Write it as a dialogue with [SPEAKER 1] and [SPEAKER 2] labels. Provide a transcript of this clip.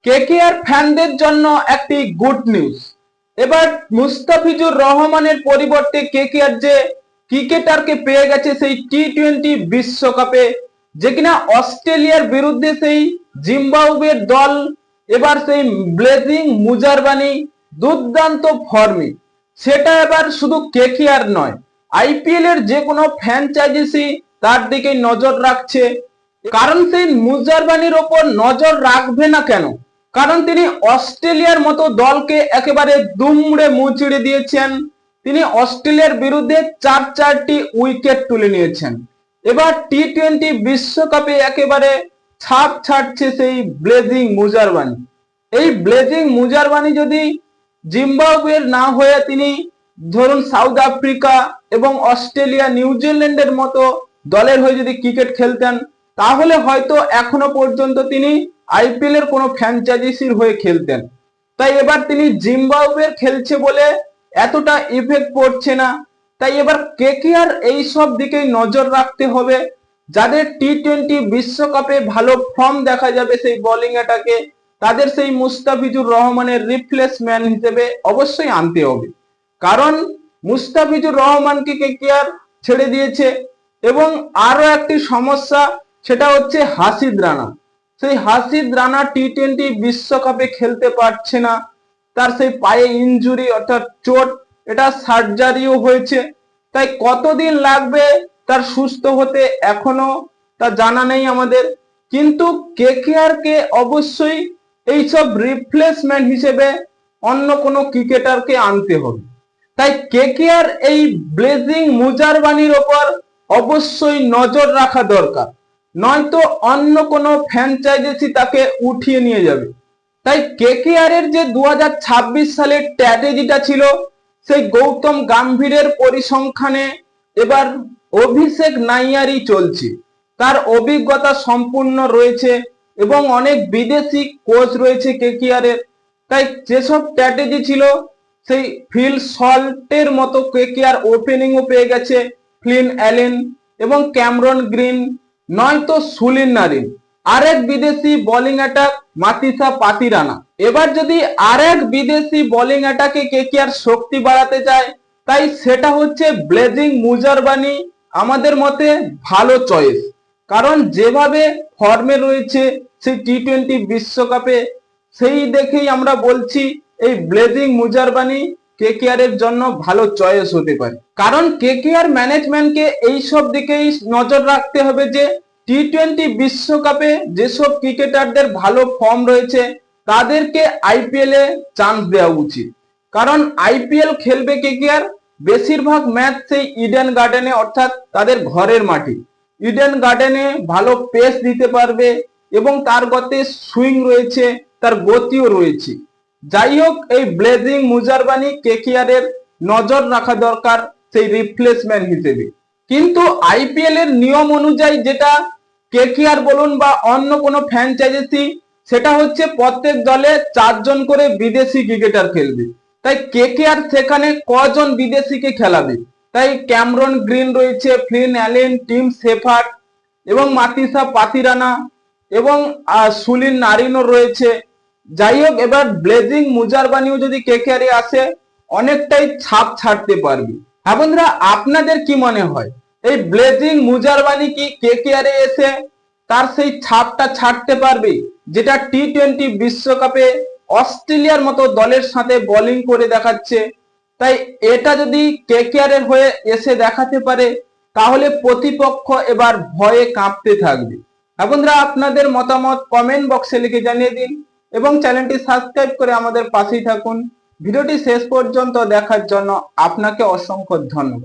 [SPEAKER 1] KKR ফ্যানদের জন্য একটি good news. এবার মুস্তাফিজুর রহমানের পরিবর্তে কেকেআর যে ক্রিকেটারকে পেয়ে গেছে সেই টি-20 বিশ্বকাপে, যে কিনা অস্ট্রেলিয়ার বিরুদ্ধে সেই জিম্বাবুয়ের দল এবার সেই ব্লেজিং মুজারবানি দুর্দান্ত ফর্মে, সেটা এবার শুধু কেকেআর নয়, আইপিএল এর যে কোনো ফ্র্যাঞ্চাইজি তার দিকে নজর রাখছে। কারণ সেই মুজারবানির ওপর নজর রাখবে না কেন? কারণ তিনি অস্ট্রেলিয়ার মতো দলকে একেবারে দুমড়ে মুচড়ে দিয়েছেন। তিনি অস্ট্রেলিয়ার বিরুদ্ধে চারটি উইকেট তুলে নিয়েছেন। এবার টি-20 বিশ্বকাপে একেবারে ছাপ ছাড়ছে সেই ব্লেজিং মুজারবানি। এই ব্লেজিং মুজারবানি যদি জিম্বাবুয়ের না হয়ে তিনি ধরুন সাউথ আফ্রিকা এবং অস্ট্রেলিয়া, নিউজিল্যান্ডের মতো দলের হয়ে যদি ক্রিকেট খেলতেন, তাহলে হয়তো এখনো পর্যন্ত তিনি আইপিএল এর কোনো ফ্র্যাঞ্চাইজির হয়ে খেলতেন। তাই এবার তিনি জিম্বাবুয়ের খেলছে বলে এতটা ইফেক্ট পড়ছে না। তাই এবার কেকেআর এই সব দিকেই নজর রাখতে হবে। যাদের টি-20 বিশ্বকাপে ভালো ফর্ম দেখা যাবে সেই বোলিং অ্যাটাকে, তাদের সেই মুস্তাফিজুর রহমানের রিপ্লেসমেন্ট হিসেবে অবশ্যই আনতে হবে। কারণ মুস্তাফিজুর রহমানকে কেকেআর ছেড়ে দিয়েছে। এবং আরো একটি সমস্যা, সেটা হচ্ছে হাসিদ রানা। সেই হাসিদ রানা টি-20 বিশ্বকাপে খেলতে পারছে না। তার সেই পায়ে ইনজুরি অর্থাৎ চোট, এটা সার্জারিও হয়েছে। তাই কতদিন লাগবে তার সুস্থ হতে এখনো তা জানা নেই আমাদের। কিন্তু কেকেআর কে অবশ্যই এইসব রিপ্লেসমেন্ট হিসেবে অন্য কোনো ক্রিকেটারকে আনতে হবে। তাই কেকেআর এই ব্লেজিং মুজারবানির ওপর অবশ্যই নজর রাখা দরকার, নয়তো অন্য কোনো ফ্র্যাঞ্চাইজি তাকে উঠিয়ে নিয়ে যাবে। তাই কেকেআর এর যে 2026 সালের স্ট্র্যাটেজিটা ছিল, সেই গৌতম গম্ভীরের পরিসংখ্যানে এবার অভিষেক নাইয়ারই চলছে। তার অভিজ্ঞতা সম্পূর্ণ রয়েছে এবং অনেক বিদেশি কোচ রয়েছে কেকেআর এর। তাই যেসব স্ট্র্যাটেজি ছিল, সেই ফিল সল্টের মতো কেকেআর ওপেনিংও পেয়ে গেছে ফ্লিন অ্যালেন এবং ক্যামরন গ্রিন, নয়তো সুনীল নারিন। আরেক বিদেশি বোলিং অ্যাটাক মাতিসা পাতিরানা। এবার যদি আরেক বিদেশি বোলিং অ্যাটাকে কেকেআর শক্তি বাড়াতে চায়, তাই সেটা হচ্ছে ব্লেজিং মুজারবানি আমাদের মতে ভালো চয়েস। কারণ যেভাবে ফর্মে রয়েছে সেই টি-20 বিশ্বকাপে, সেই দেখেই আমরা বলছি এই ব্লেজিং মুজারবানি কেকেআর এর জন্য ভালো চয়েস হতে পারে। কারণ কেকেআর ম্যানেজমেন্টকে এই সব দিকেই নজর রাখতে হবে যে টি-20 বিশ্বকাপে যেসব ক্রিকেটারদের ভালো ফর্ম রয়েছে তাদেরকে আইপিএল এ চান্স দেওয়া উচিত। কারণ আইপিএল খেলবে কেকেআর বেশিরভাগ ম্যাচ সেই ইডেন গার্ডেনে, অর্থাৎ তাদের ঘরের মাঠে। ইডেন গার্ডেনে ভালো পেস দিতে পারবে এবং তার গতে সুইং রয়েছে, তার গতিও রয়েছে। যাই হোক, এই ব্লেজিং মুজারবানি কেকেআর এর নজর রাখা দরকার সেই রিপ্লেসমেন্ট হিসেবে। কিন্তু আইপিএল এর নিয়ম অনুযায়ী যেটা কেকেআর বলুন বা অন্য কোনো ফ্র্যাঞ্চাইজি, সেটা হচ্ছে প্রত্যেক দলে 4 জন করে বিদেশি ক্রিকেটার খেলবে। তাই কেকেআর সেখানে কজন বিদেশিকে খেলাবে? তাই ক্যামরন গ্রিন রয়েছে, ফ্লিন অ্যালেন, টিম শেফার্ড এবং মাতিসা পাতিরানা এবং সুনীল নারিনও রয়েছে। যাই হোক, এবার ব্লেজিং মুজারবানিও যদি কেকেআর এ আসে, অনেকটাই ছাপ ছাড়তে পারবে। হ্যাঁ বন্ধুরা, আপনাদের কি মনে হয় এই ব্লেজিং মুজারবানি কি কেকেআর এ এসে তার সেই ছাপটা ছাড়তে পারবে, যেটা টি-20 বিশ্বকাপে অস্ট্রেলিয়ার মতো দলের সাথে বোলিং করে দেখাচ্ছে? তাই এটা যদি কেকেআর এর হয়ে এসে দেখাতে পারে, তাহলে প্রতিপক্ষ এবার ভয়ে কাঁপতে থাকবে। হ্যাঁ বন্ধুরা, আপনাদের মতামত কমেন্ট বক্সে লিখে জানিয়ে দিন এবং চ্যানেলটি সাবস্ক্রাইব করে আমাদের পাশেই থাকুন। ভিডিওটি শেষ পর্যন্ত দেখার জন্য আপনাকে অসংখ্য ধন্যবাদ।